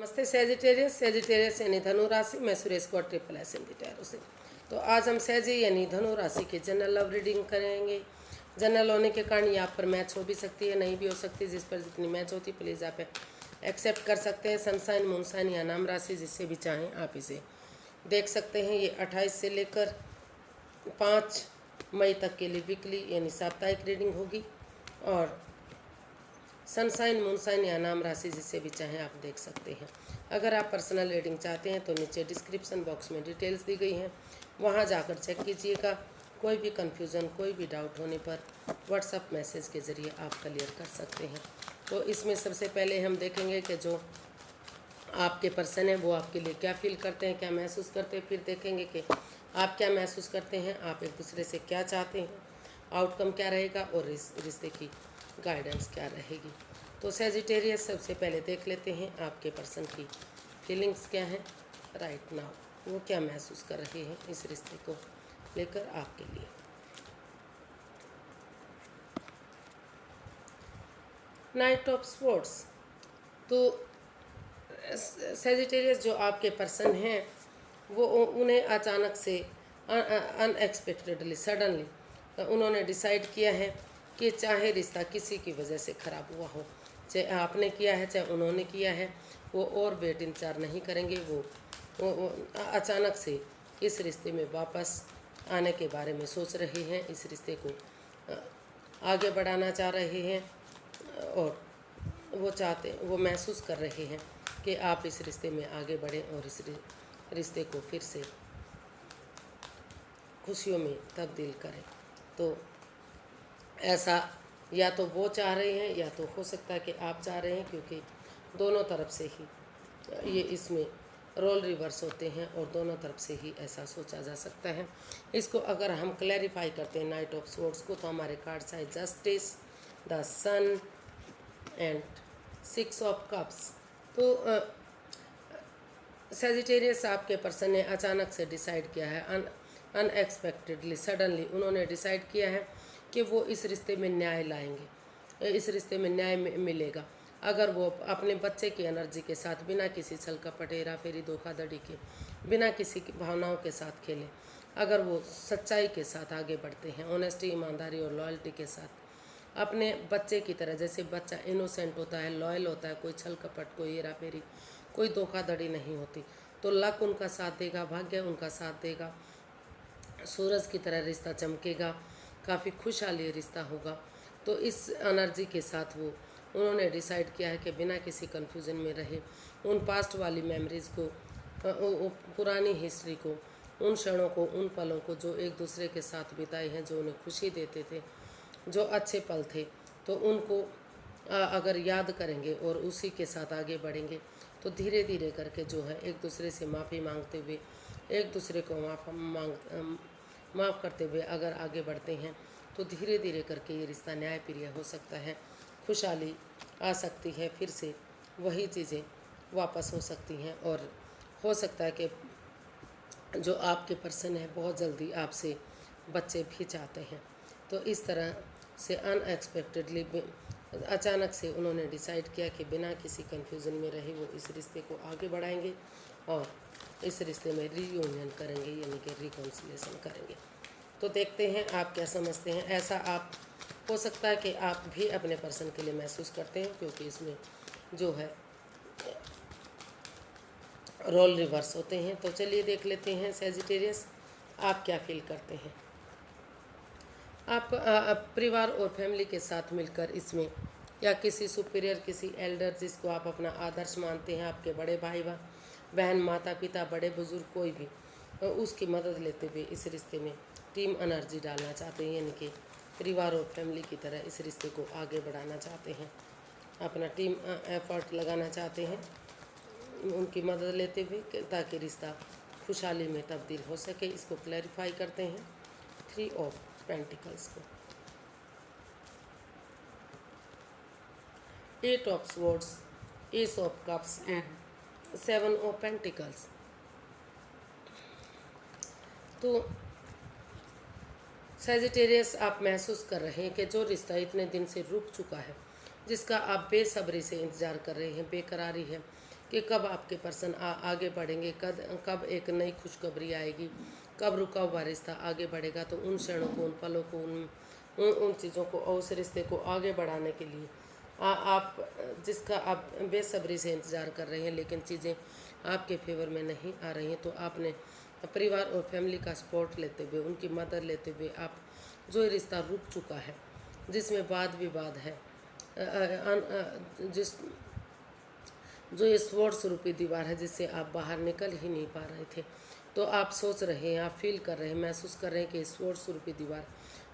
नमस्ते Sagittarius. Sagittarius यानी धनु राशि। मैं Suresh Kaur triple S Hindi tarot से। तो आज हम सेजी यानी धनु राशि की जनरल लव रीडिंग करेंगे। जनरल होने के कारण यहाँ पर मैच हो भी सकती है, नहीं भी हो सकती। जिस पर जितनी मैच होती प्लीज़ आप एक्सेप्ट कर सकते हैं। सनसाइन, मूनसाइन या नाम राशि जिससे भी चाहें आप इसे देख सकते हैं। ये 28 से लेकर 5 मई तक के लिए वीकली यानी साप्ताहिक रीडिंग होगी। और सनसाइन, मूनसाइन या नाम राशि जिससे भी चाहें आप देख सकते हैं। अगर आप पर्सनल रीडिंग चाहते हैं तो नीचे डिस्क्रिप्शन बॉक्स में डिटेल्स दी गई हैं, वहां जाकर चेक कीजिएगा। कोई भी कन्फ्यूज़न, कोई भी डाउट होने पर व्हाट्सएप मैसेज के ज़रिए आप क्लियर कर सकते हैं। तो इसमें सबसे पहले हम देखेंगे कि जो आपके पर्सन है वो आपके लिए क्या फील करते हैं, क्या महसूस करते हैं। फिर देखेंगे कि आप क्या महसूस करते हैं, आप एक दूसरे से क्या चाहते हैं, आउटकम क्या रहेगा और रिश्ते की गाइडेंस क्या रहेगी। तो सेजिटेरियस सबसे पहले देख लेते हैं आपके पर्सन की फीलिंग्स क्या हैं राइट नाउ, वो क्या महसूस कर रहे हैं इस रिश्ते को लेकर आपके लिए। Night of sports. तो सेजिटेरियस जो आपके पर्सन हैं वो उन्हें अचानक से अनएक्सपेक्टेडली सडनली उन्होंने डिसाइड किया है कि चाहे रिश्ता किसी की वजह से ख़राब हुआ हो, चाहे आपने किया है चाहे उन्होंने किया है, वो और वेट इंतजार नहीं करेंगे। वो अचानक से इस रिश्ते में वापस आने के बारे में सोच रहे हैं, इस रिश्ते को आगे बढ़ाना चाह रहे हैं। और वो महसूस कर रहे हैं कि आप इस रिश्ते में आगे बढ़ें और इस रिश्ते को फिर से खुशियों में तब्दील करें। तो ऐसा या तो वो चाह रहे हैं या तो हो सकता है कि आप चाह रहे हैं, क्योंकि दोनों तरफ से ही ये इसमें रोल रिवर्स होते हैं और दोनों तरफ से ही ऐसा सोचा जा सकता है। इसको अगर हम क्लैरिफाई करते हैं नाइट ऑफ स्वॉर्ड्स को, तो हमारे कार्ड्स है justice, the sun and 6 of cups. तो सेजिटेरियस आपके पर्सन ने अचानक से डिसाइड किया है, अनएक्सपेक्टेडली सडनली उन्होंने डिसाइड किया है कि वो इस रिश्ते में न्याय लाएंगे, इस रिश्ते में न्याय मिलेगा। अगर वो अपने बच्चे की एनर्जी के साथ बिना किसी छल कपट, हेरा फेरी, धोखाधड़ी के, बिना किसी की भावनाओं के साथ खेलें, अगर वो सच्चाई के साथ आगे बढ़ते हैं, ऑनेस्टी, ईमानदारी और लॉयल्टी के साथ अपने बच्चे की तरह, जैसे बच्चा इनोसेंट होता है, लॉयल होता है, कोई छल कपट, कोई हेरा फेरी, कोई धोखाधड़ी नहीं होती, तो लक उनका साथ देगा, भाग्य उनका साथ देगा, सूरज की तरह रिश्ता चमकेगा, काफ़ी खुशहाली रिश्ता होगा। तो इस एनर्जी के साथ उन्होंने डिसाइड किया है कि बिना किसी कन्फ्यूज़न में रहे, उन पास्ट वाली मेमोरीज़ को, पुरानी हिस्ट्री को, उन क्षणों को, उन पलों को जो एक दूसरे के साथ बिताए हैं, जो उन्हें खुशी देते थे, जो अच्छे पल थे, तो उनको अगर याद करेंगे और उसी के साथ आगे बढ़ेंगे तो धीरे धीरे करके जो है एक दूसरे से माफ़ी मांगते हुए, एक दूसरे को माफ़ करते हुए अगर आगे बढ़ते हैं तो धीरे धीरे करके ये रिश्ता न्यायप्रिय हो सकता है, खुशहाली आ सकती है, फिर से वही चीज़ें वापस हो सकती हैं। और हो सकता है कि जो आपके पर्सन है बहुत जल्दी आपसे बच्चे भी चाहते हैं। तो इस तरह से अनएक्सपेक्टेडली अचानक से उन्होंने डिसाइड किया कि बिना किसी कन्फ्यूज़न में रहे वो इस रिश्ते को आगे बढ़ाएंगे और इस रिश्ते में रीयूनियन करेंगे, यानी कि रिकॉन्सिलेशन करेंगे। तो देखते हैं आप क्या समझते हैं। ऐसा आप हो सकता है कि आप भी अपने पर्सन के लिए महसूस करते हैं, क्योंकि इसमें जो है रोल रिवर्स होते हैं। तो चलिए देख लेते हैं सेजिटेरियस आप क्या फील करते हैं। आप परिवार और फैमिली के साथ मिलकर इसमें, या किसी सुपीरियर, किसी एल्डर जिसको आप अपना आदर्श मानते हैं, आपके बड़े भाई बहन, माता पिता, बड़े बुजुर्ग, कोई भी, उसकी मदद लेते हुए इस रिश्ते में टीम एनर्जी डालना चाहते हैं, यानी कि परिवार और फैमिली की तरह इस रिश्ते को आगे बढ़ाना चाहते हैं, अपना टीम एफर्ट लगाना चाहते हैं उनकी मदद लेते हुए, ताकि रिश्ता खुशहाली में तब्दील हो सके। इसको क्लैरिफाई करते हैं 3 ऑफ पेंटिकल्स को। 8 of swords, S of cups and 7 of pentacles. तो सेजिटेरियस आप महसूस कर रहे हैं कि जो रिश्ता इतने दिन से रुक चुका है, जिसका आप बेसब्री से इंतज़ार कर रहे हैं, बेकरारी है, कि कब आपके पर्सन आगे बढ़ेंगे, कब एक नई खुशखबरी आएगी, कब रुका हुआ रिश्ता आगे बढ़ेगा। तो उन क्षणों को, उन पलों को, उन चीज़ों को और उस रिश्ते को आगे बढ़ाने के लिए आप जिसका आप बेसब्री से इंतज़ार कर रहे हैं, लेकिन चीज़ें आपके फेवर में नहीं आ रही हैं, तो आपने परिवार और फैमिली का सपोर्ट लेते हुए, उनकी मदद लेते हुए, आप जो ये रिश्ता रुक चुका है, जिसमें वाद विवाद है, जिस जो ये स्वॉर्ड स्वरूपी दीवार है, जिससे आप बाहर निकल ही नहीं पा रहे थे, तो आप सोच रहे हैं, आप फील कर रहे हैं, महसूस कर रहे हैं कि स्वॉर्ड स्वरूपी दीवार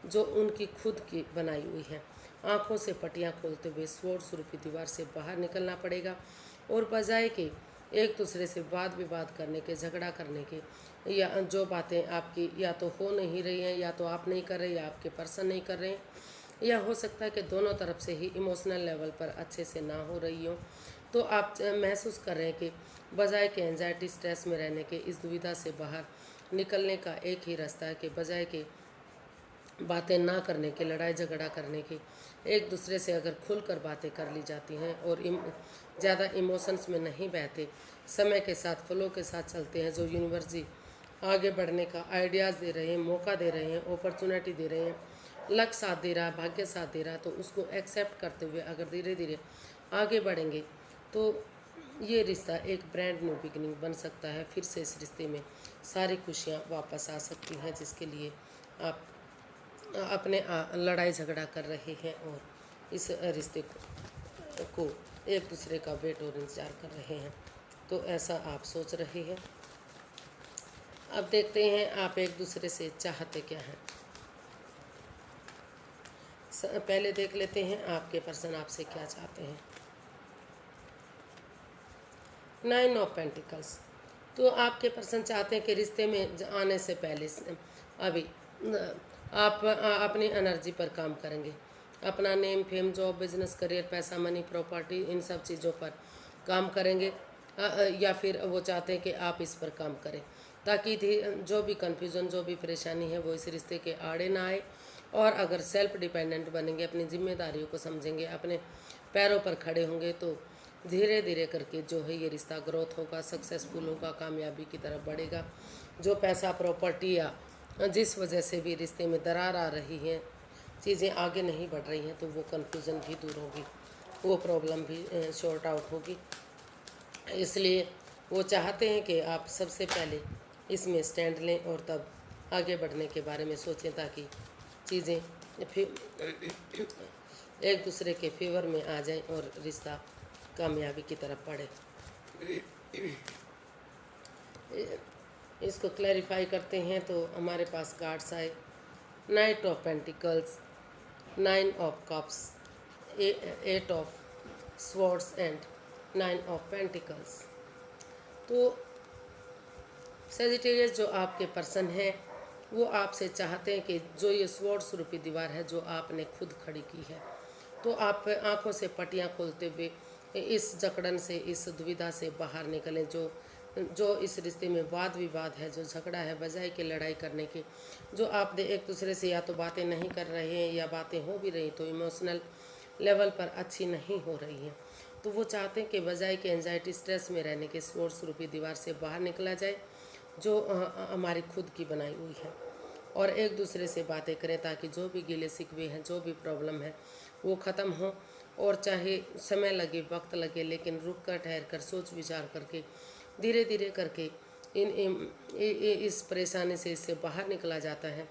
जो उनकी खुद की बनाई हुई है, आंखों से पट्टियां खोलते हुए स्वॉर्ड स्वरूपी दीवार से बाहर निकलना पड़ेगा। और बजाय कि एक दूसरे से वाद विवाद करने के, झगड़ा करने के, या जो बातें आपकी या तो हो नहीं रही हैं, या तो आप नहीं कर रहे, या आपके पर्सन नहीं कर रहे हैं, या हो सकता है कि दोनों तरफ से ही इमोशनल लेवल पर अच्छे से ना हो रही हो, तो आप महसूस कर रहे हैं कि बजाय के एंजाइटी स्ट्रेस में रहने के, इस दुविधा से बाहर निकलने का एक ही रास्ता है कि बजाय के बातें ना करने के, लड़ाई झगड़ा करने के, एक दूसरे से अगर खुलकर बातें कर ली जाती हैं और ज़्यादा इमोशंस में नहीं बहते, समय के साथ फ्लो के साथ चलते हैं, जो यूनिवर्स जी आगे बढ़ने का आइडियाज़ दे रहे हैं, मौका दे रहे हैं, अपॉर्चुनिटी दे रहे हैं, लक साथ दे रहा है, भाग्य साथ दे रहा है, तो उसको एक्सेप्ट करते हुए अगर धीरे धीरे आगे बढ़ेंगे, तो ये रिश्ता एक ब्रांड न्यू बिगिनिंग बन सकता है। फिर से इस रिश्ते में सारी खुशियाँ वापस आ सकती हैं, जिसके लिए आप अपने लड़ाई झगड़ा कर रहे हैं और इस रिश्ते को एक दूसरे का वेट और इंतजार कर रहे हैं। तो ऐसा आप सोच रहे हैं। अब देखते हैं आप एक दूसरे से चाहते क्या हैं। पहले देख लेते हैं आपके पर्सन आपसे क्या चाहते हैं। 9 ऑफ पेंटिकल्स। तो आपके पर्सन चाहते हैं कि रिश्ते में आने से पहले अभी आप अपनी एनर्जी पर काम करेंगे, अपना name, fame, job, business, career, पैसा, मनी, प्रॉपर्टी, इन सब चीज़ों पर काम करेंगे, या फिर वो चाहते हैं कि आप इस पर काम करें, ताकि जो भी कन्फ्यूज़न, जो भी परेशानी है, वो इस रिश्ते के आड़े ना आए। और अगर सेल्फ डिपेंडेंट बनेंगे, अपनी जिम्मेदारियों को समझेंगे, अपने पैरों पर खड़े होंगे, तो धीरे धीरे करके जो है ये रिश्ता ग्रोथ होगा, सक्सेसफुल होगा, कामयाबी की तरफ बढ़ेगा। जो पैसा, प्रॉपर्टी या जिस वजह से भी रिश्ते में दरार आ रही है, चीज़ें आगे नहीं बढ़ रही हैं, तो वो कन्फ्यूज़न भी दूर होगी, वो प्रॉब्लम भी सॉर्ट आउट होगी। इसलिए वो चाहते हैं कि आप सबसे पहले इसमें स्टैंड लें और तब आगे बढ़ने के बारे में सोचें, ताकि चीज़ें फिर एक दूसरे के फेवर में आ जाएं और रिश्ता कामयाबी की तरफ बढ़े। इसको क्लैरिफाई करते हैं तो हमारे पास कार्ड्स आए, 9 of pentacles, 9 of cups, 8 of swords and 9 of pentacles. तो सेजिटेरियस जो आपके पर्सन है, वो आपसे चाहते हैं कि जो ये स्वॉर्ड्स रूपी दीवार है, जो आपने खुद खड़ी की है, तो आप आंखों से पट्टियां खोलते हुए इस जकड़न से, इस दुविधा से बाहर निकलें। जो इस रिश्ते में वाद विवाद है, जो झगड़ा है, बजाय के लड़ाई करने के, जो आप एक दूसरे से या तो बातें नहीं कर रहे हैं, या बातें हो भी रही तो इमोशनल लेवल पर अच्छी नहीं हो रही हैं, तो वो चाहते हैं कि बजाय के एंजाइटी स्ट्रेस में रहने के स्वॉर्ड्स रूपी दीवार से बाहर निकला जाए, जो हमारी खुद की बनाई हुई है, और एक दूसरे से बातें करें, ताकि जो भी गिले शिकवे हैं, जो भी प्रॉब्लम है, वो ख़त्म हो। और चाहे समय लगे, वक्त लगे, लेकिन रुक कर, ठहर कर, सोच विचार करके, धीरे धीरे करके इस परेशानी से, इससे बाहर निकला जाता है।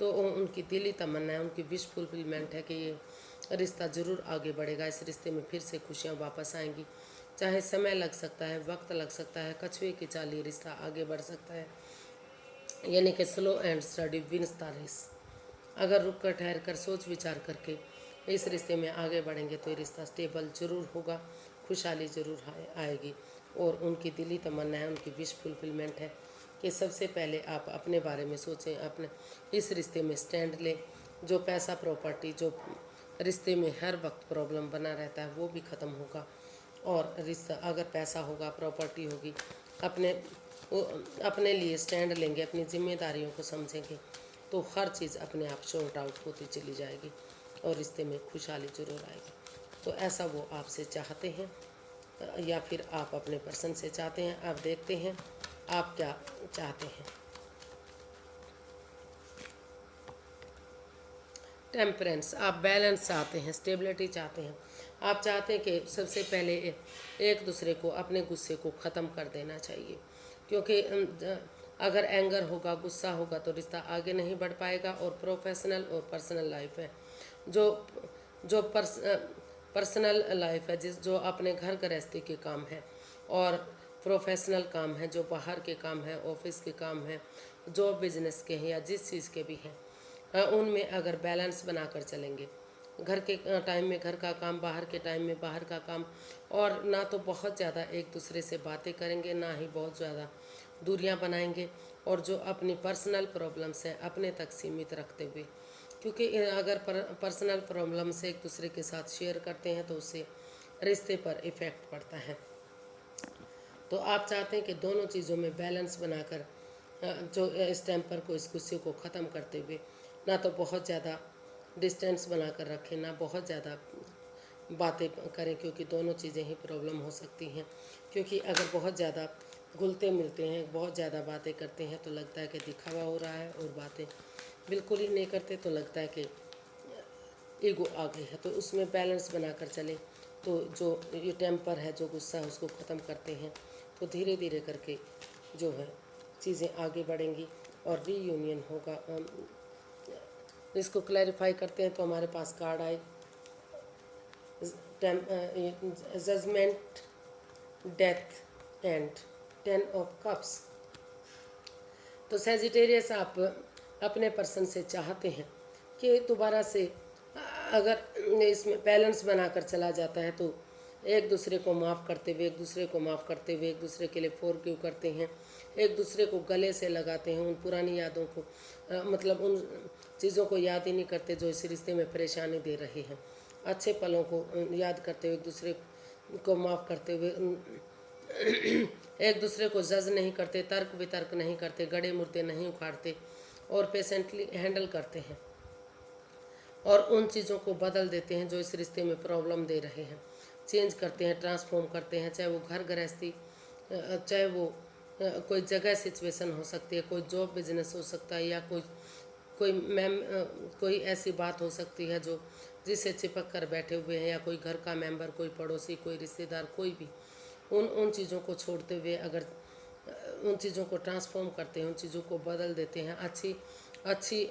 तो उनकी दिली तमन्ना है, उनकी विश फुलफिलमेंट है कि ये रिश्ता ज़रूर आगे बढ़ेगा, इस रिश्ते में फिर से खुशियाँ वापस आएंगी। चाहे समय लग सकता है, वक्त लग सकता है, कछुए की चाल ये रिश्ता आगे बढ़ सकता है, यानी कि slow and steady wins the race. अगर रुक कर, ठहर कर, सोच विचार करके इस रिश्ते में आगे बढ़ेंगे, तो ये रिश्ता स्टेबल ज़रूर होगा, खुशहाली ज़रूर आएगी। और उनकी दिली तमन्ना है, उनकी विश फुलफिलमेंट है कि सबसे पहले आप अपने बारे में सोचें, अपने इस रिश्ते में स्टैंड लें। जो पैसा, प्रॉपर्टी, जो रिश्ते में हर वक्त प्रॉब्लम बना रहता है, वो भी ख़त्म होगा। और रिश्ता, अगर पैसा होगा, प्रॉपर्टी होगी, अपने लिए स्टैंड लेंगे, अपनी जिम्मेदारियों को समझेंगे, तो हर चीज़ अपने आप शॉर्ट आउट होती चली जाएगी और रिश्ते में खुशहाली ज़रूर आएगी। तो ऐसा वो आपसे चाहते हैं। या फिर आप अपने पर्सन से चाहते हैं। आप देखते हैं आप क्या चाहते हैं। टेम्परेंस, आप बैलेंस चाहते हैं, स्टेबिलिटी चाहते हैं। आप चाहते हैं कि सबसे पहले एक दूसरे को अपने गुस्से को ख़त्म कर देना चाहिए, क्योंकि अगर एंगर होगा, गुस्सा होगा तो रिश्ता आगे नहीं बढ़ पाएगा। और प्रोफेशनल और पर्सनल लाइफ है, जो जो पर्सनल लाइफ है जो अपने घर गृहस्थी के काम है, और प्रोफेशनल काम है जो बाहर के काम है, ऑफिस के काम है, जॉब बिजनेस के हैं या जिस चीज़ के भी हैं, उनमें अगर बैलेंस बनाकर चलेंगे, घर के टाइम में घर का काम, बाहर के टाइम में बाहर का काम, और ना तो बहुत ज़्यादा एक दूसरे से बातें करेंगे, ना ही बहुत ज़्यादा दूरियां बनाएंगे, और जो अपनी पर्सनल प्रॉब्लम्स हैं अपने तक सीमित रखते हुए, क्योंकि अगर पर्सनल प्रॉब्लम्स एक दूसरे के साथ शेयर करते हैं तो उससे रिश्ते पर इफ़ेक्ट पड़ता है। तो आप चाहते हैं कि दोनों चीज़ों में बैलेंस बनाकर जो इस टेम्पर को, इस गुस्से को ख़त्म करते हुए, ना तो बहुत ज़्यादा डिस्टेंस बनाकर रखें, ना बहुत ज़्यादा बातें करें, क्योंकि दोनों चीज़ें ही प्रॉब्लम हो सकती हैं। क्योंकि अगर बहुत ज़्यादा घुलते मिलते हैं, बहुत ज़्यादा बातें करते हैं तो लगता है कि दिखावा हो रहा है, और बातें बिल्कुल ही नहीं करते तो लगता है कि ईगो आ गई है। तो उसमें बैलेंस बनाकर चले तो जो ये टेम्पर है, जो गुस्सा है, उसको ख़त्म करते हैं तो धीरे धीरे करके जो है चीज़ें आगे बढ़ेंगी और रीयूनियन होगा। इसको क्लैरिफाई करते हैं तो हमारे पास कार्ड आए judgement, death and 10 of cups. तो सेजिटेरियस, आप अपने पर्सन से चाहते हैं कि दोबारा से अगर इसमें बैलेंस बनाकर चला जाता है तो एक दूसरे को माफ़ करते हुए, एक दूसरे को माफ़ करते हुए, एक दूसरे के लिए फॉरगिव करते हैं, एक दूसरे को गले से लगाते हैं, उन पुरानी यादों को मतलब उन चीज़ों को याद ही नहीं करते जो इस रिश्ते में परेशानी दे रही हैं। अच्छे पलों को याद करते हुए, एक दूसरे को माफ़ करते हुए, एक दूसरे को जज नहीं करते, तर्क वितर्क नहीं करते, गड़े मुर्दे नहीं उखाड़ते, और पेशेंटली हैंडल करते हैं और उन चीज़ों को बदल देते हैं जो इस रिश्ते में प्रॉब्लम दे रहे हैं। चेंज करते हैं, ट्रांसफॉर्म करते हैं, चाहे वो घर गृहस्थी, चाहे वो कोई जगह सिचुएशन हो सकती है, कोई जॉब बिजनेस हो सकता है, या कोई कोई ऐसी बात हो सकती है जो जिससे चिपक कर बैठे हुए हैं, या कोई घर का मेंबर, कोई पड़ोसी, कोई रिश्तेदार, कोई भी उन चीज़ों को छोड़ते हुए अगर उन चीज़ों को ट्रांसफॉर्म करते हैं, उन चीज़ों को बदल देते हैं, अच्छी अच्छी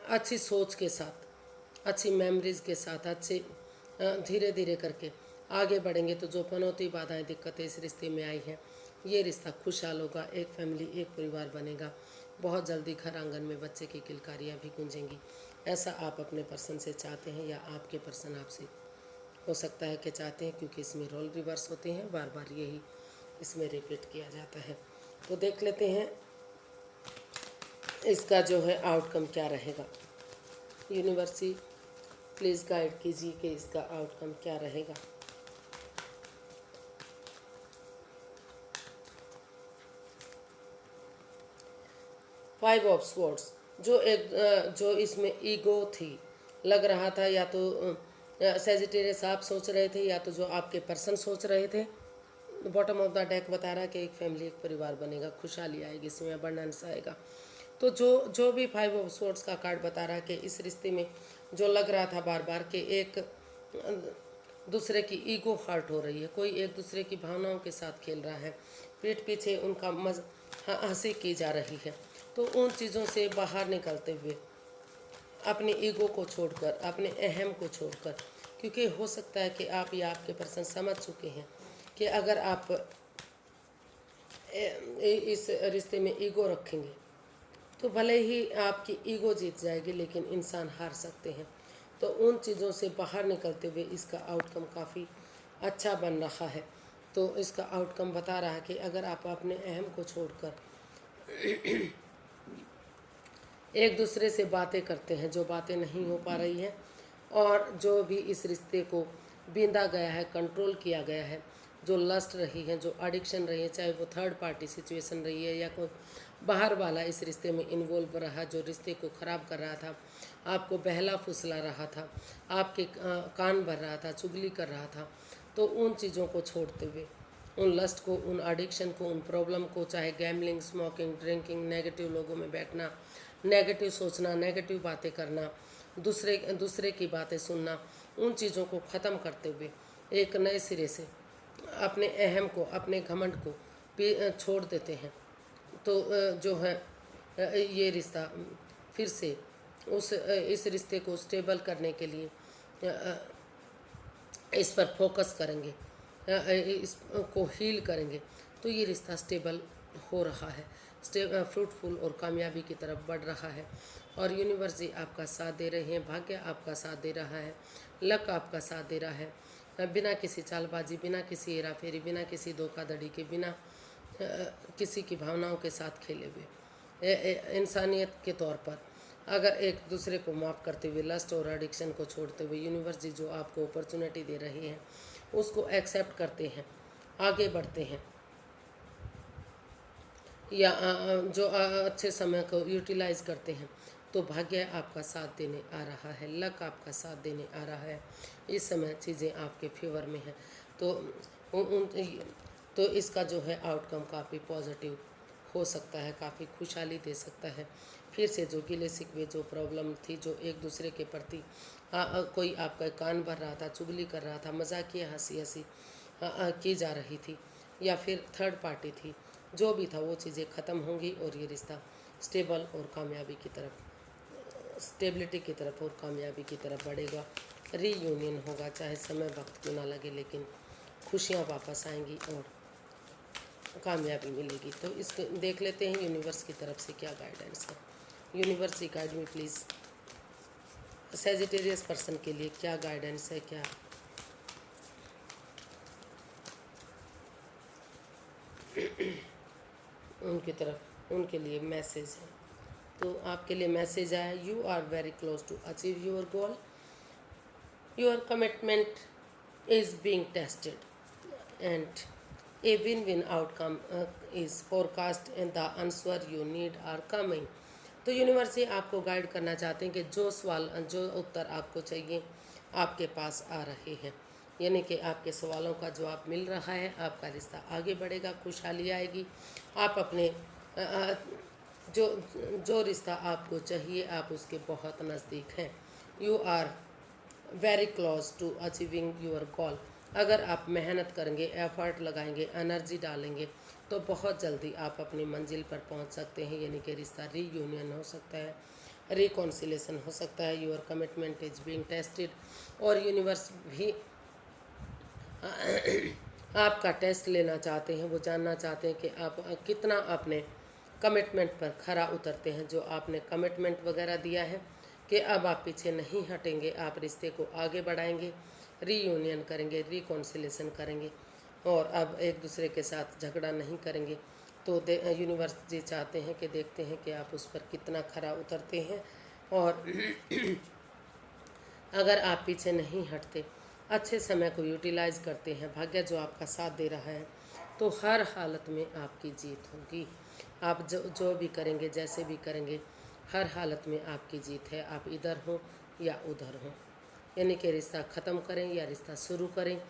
अच्छी सोच के साथ, अच्छी मेमोरीज़ के साथ, अच्छे धीरे धीरे करके आगे बढ़ेंगे तो जो पनौती बाधाएं दिक्कतें इस रिश्ते में आई हैं, ये रिश्ता खुशहाल होगा, एक फैमिली, एक परिवार बनेगा। बहुत जल्दी घर आंगन में बच्चे की किलकारियाँ भी गूंजेंगी। ऐसा आप अपने पर्सन से चाहते हैं या आपके पर्सन आपसे हो सकता है कि चाहते हैं, क्योंकि इसमें रोल रिवर्स होते हैं, बार बार यही इसमें रिपीट किया जाता है। तो देख लेते हैं इसका जो है आउटकम क्या रहेगा। यूनिवर्सिटी प्लीज़ गाइड कीजिए कि इसका आउटकम क्या रहेगा। फाइव ऑफ स्वॉर्ड्स, जो इसमें ईगो थी, लग रहा था या तो सेजिटेरियस आप सोच रहे थे या तो जो आपके पर्सन सोच रहे थे। बॉटम ऑफ द डेक बता रहा है कि एक फैमिली, एक परिवार बनेगा, खुशहाली आएगी, इसमें अबंडेंस आएगा। तो जो भी फाइव ऑफ स्वॉर्ड्स का कार्ड बता रहा है कि इस रिश्ते में जो लग रहा था बार बार कि एक दूसरे की ईगो हर्ट हो रही है, कोई एक दूसरे की भावनाओं के साथ खेल रहा है, पीठ पीछे उनका हंसी की जा रही है, तो उन चीज़ों से बाहर निकलते हुए अपनी ईगो को छोड़कर, अपने अहम को छोड़कर, क्योंकि हो सकता है कि आप या आपके पर्सन समझ चुके हैं कि अगर आप इस रिश्ते में ईगो रखेंगे तो भले ही आपकी ईगो जीत जाएगी लेकिन इंसान हार सकते हैं। तो उन चीज़ों से बाहर निकलते हुए इसका आउटकम काफ़ी अच्छा बन रहा है। तो इसका आउटकम बता रहा है कि अगर आप अपने अहम को छोड़कर एक दूसरे से बातें करते हैं, जो बातें नहीं हो पा रही हैं, और जो भी इस रिश्ते को बींदा गया है, कंट्रोल किया गया है, जो लस्ट रही है, जो एडिक्शन रही है, चाहे वो थर्ड पार्टी सिचुएशन रही है या कोई बाहर वाला इस रिश्ते में इन्वॉल्व रहा जो रिश्ते को ख़राब कर रहा था, आपको बहला फुसला रहा था, आपके कान भर रहा था, चुगली कर रहा था, तो उन चीज़ों को छोड़ते हुए, उन लस्ट को, उन एडिक्शन को, उन प्रॉब्लम को, चाहे गैम्बलिंग, स्मोकिंग, ड्रिंकिंग, नेगेटिव लोगों में बैठना, नेगेटिव सोचना, नेगेटिव बातें करना, दूसरे की बातें सुनना, उन चीज़ों को ख़त्म करते हुए एक नए सिरे से अपने अहम को, अपने घमंड को छोड़ देते हैं। तो जो है ये रिश्ता फिर से इस रिश्ते को स्टेबल करने के लिए इस पर फोकस करेंगे, इसको हील करेंगे, तो ये रिश्ता स्टेबल हो रहा है, फ्रूटफुल और कामयाबी की तरफ बढ़ रहा है। और यूनिवर्स जी आपका साथ दे रहे हैं, भाग्य आपका साथ दे रहा है, लक आपका साथ दे रहा है। बिना किसी चालबाजी, बिना किसी हेरा फेरी, बिना किसी धोखाधड़ी के, बिना किसी की भावनाओं के साथ खेले हुए, इंसानियत के तौर पर अगर एक दूसरे को माफ़ करते हुए, लस्ट और एडिक्शन को छोड़ते हुए, यूनिवर्स जी जो आपको अपॉर्चुनिटी दे रही है उसको एक्सेप्ट करते हैं, आगे बढ़ते हैं, या जो अच्छे समय को यूटिलाइज करते हैं, तो भाग्य आपका साथ देने आ रहा है, लक आपका साथ देने आ रहा है। इस समय चीज़ें आपके फेवर में हैं, तो तो इसका जो है आउटकम काफ़ी पॉजिटिव हो सकता है, काफ़ी खुशहाली दे सकता है। फिर से जो गिले शिकवे, जो प्रॉब्लम थी, जो एक दूसरे के प्रति कोई आपका कान भर रहा था, चुगली कर रहा था, मजाकिया हंसी की जा रही थी, या फिर थर्ड पार्टी थी, जो भी था वो चीज़ें ख़त्म होंगी और ये रिश्ता स्टेबल और कामयाबी की तरफ, स्टेबिलिटी की तरफ और कामयाबी की तरफ बढ़ेगा। रीयूनियन होगा, चाहे समय वक्त क्यों ना लगे, लेकिन खुशियाँ वापस आएंगी और कामयाबी मिलेगी। तो इसको देख लेते हैं यूनिवर्स की तरफ से क्या गाइडेंस है। Universe he guide me please, Sagittarius person के लिए क्या गाइडेंस है, क्या उनकी तरफ, उनके लिए मैसेज है। तो आपके लिए मैसेज आया, you are very close to achieve your goal, your commitment is being tested and a win-win outcome is forecast and the answer you need are coming। तो यूनिवर्स ही आपको गाइड करना चाहते हैं कि जो सवाल, जो उत्तर आपको चाहिए आपके पास आ रहे हैं, यानी कि आपके सवालों का जवाब मिल रहा है, आपका रिश्ता आगे बढ़ेगा, खुशहाली आएगी, आप अपने जो जो रिश्ता आपको चाहिए आप उसके बहुत नज़दीक हैं। You are very close to achieving your goal. अगर आप मेहनत करेंगे, एफर्ट लगाएंगे, एनर्जी डालेंगे, तो बहुत जल्दी आप अपनी मंजिल पर पहुंच सकते हैं, यानी कि रिश्ता रीयूनियन हो सकता है, रिकॉन्सिलेशन हो सकता है। Your commitment is being tested, और यूनिवर्स भी आपका टेस्ट लेना चाहते हैं, वो जानना चाहते हैं कि आप कितना अपने कमिटमेंट पर खरा उतरते हैं। जो आपने कमिटमेंट वगैरह दिया है कि अब आप पीछे नहीं हटेंगे, आप रिश्ते को आगे बढ़ाएंगे, रीयूनियन करेंगे, रिकॉन्सिलेशन करेंगे, और अब एक दूसरे के साथ झगड़ा नहीं करेंगे। तो यूनिवर्स जी चाहते हैं कि देखते हैं कि आप उस पर कितना खरा उतरते हैं, और अगर आप पीछे नहीं हटते, अच्छे समय को यूटिलाइज करते हैं, भाग्य जो आपका साथ दे रहा है, तो हर हालत में आपकी जीत होगी। आप जो भी करेंगे, जैसे भी करेंगे, हर हालत में आपकी जीत है। आप इधर हों या उधर हों, यानी कि रिश्ता ख़त्म करें या रिश्ता शुरू करें,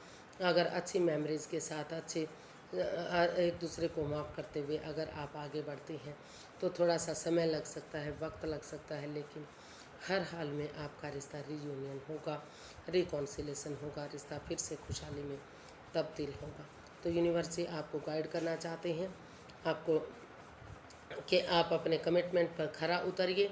अगर अच्छी मेमोरीज़ के साथ, अच्छे एक दूसरे को माफ़ करते हुए अगर आप आगे बढ़ते हैं, तो थोड़ा सा समय लग सकता है, वक्त लग सकता है, लेकिन हर हाल में आपका रिश्ता रीयूनियन होगा, रिकॉन्सिलेशन होगा, रिश्ता फिर से खुशहाली में तब्दील होगा। तो यूनिवर्स जी आपको गाइड करना चाहते हैं, आपको कि आप अपने कमिटमेंट पर खरा उतरिए,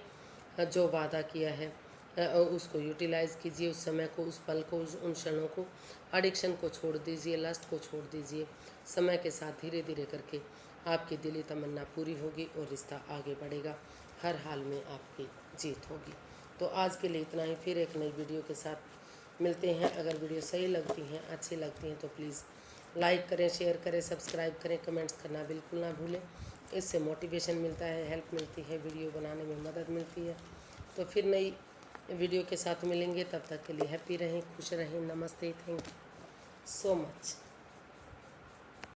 जो वादा किया है उसको यूटिलाइज़ कीजिए, उस समय को, उस पल को, उन क्षणों को, एडिक्शन को छोड़ दीजिए, लस्ट को छोड़ दीजिए। समय के साथ धीरे धीरे करके आपकी दिली तमन्ना पूरी होगी और रिश्ता आगे बढ़ेगा, हर हाल में आपकी जीत होगी। तो आज के लिए इतना ही, फिर एक नई वीडियो के साथ मिलते हैं। अगर वीडियो सही लगती हैं, अच्छी लगती हैं, तो प्लीज़ लाइक करें, शेयर करें, सब्सक्राइब करें, कमेंट्स करना बिल्कुल ना भूलें। इससे मोटिवेशन मिलता है, हेल्प मिलती है, वीडियो बनाने में मदद मिलती है। तो फिर नई वीडियो के साथ मिलेंगे, तब तक के लिए हैप्पी रहें, खुश रहें। नमस्ते, थैंक यू सो मच।